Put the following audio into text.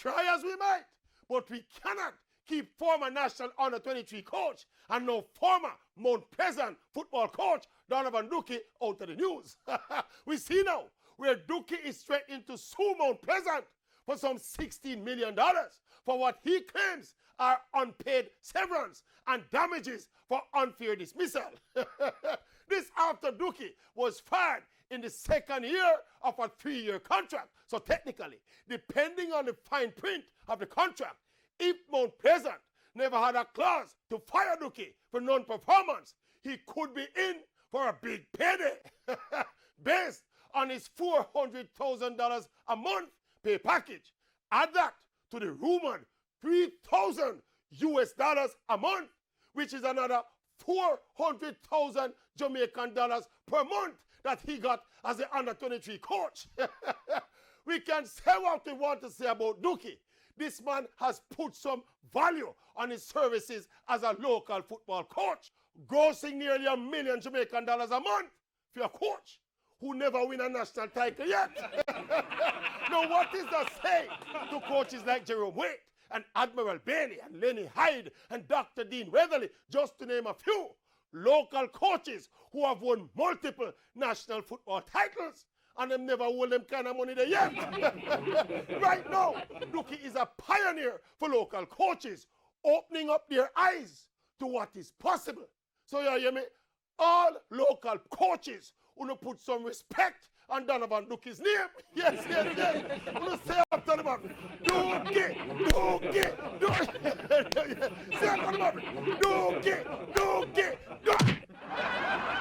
try as we might, but we cannot keep former National Under 23 coach and now former Mount Pleasant football coach Donovan Duke out of the news. We see now where Duke is threatening to sue Mount Pleasant for some $16 million for what he claims are unpaid severance and damages for unfair dismissal. This after Duke was fired in the second year of a 3-year contract. So technically, depending on the fine print of the contract, if Mount Pleasant never had a clause to fire Duke for non-performance, he could be in for a big payday based on his $400,000 a month pay package. Add that to the rumored $3,000 a month, which is another 400,000 Jamaican dollars per month that he got as the under 23 coach. We can say what we want to say about Duke. This man has put some value on his services as a local football coach, grossing nearly $1 million Jamaican dollars a month for a coach who never win a national title yet. Now, what is the say to coaches like Jerome Waite and Admiral Bailey and Lenny Hyde and Dr. Dean Weatherly, just to name a few, local coaches who have won multiple national football titles and them never hold them kind of money there yet. Right now, Duke is a pioneer for local coaches, opening up their eyes to what is possible. So you hear me? All local coaches who put some respect on Donovan Duke's name. Yes, yes, yes. Who say after the man, Duke, Duke, Duke. Say after the man, Duke, Duke, Duke.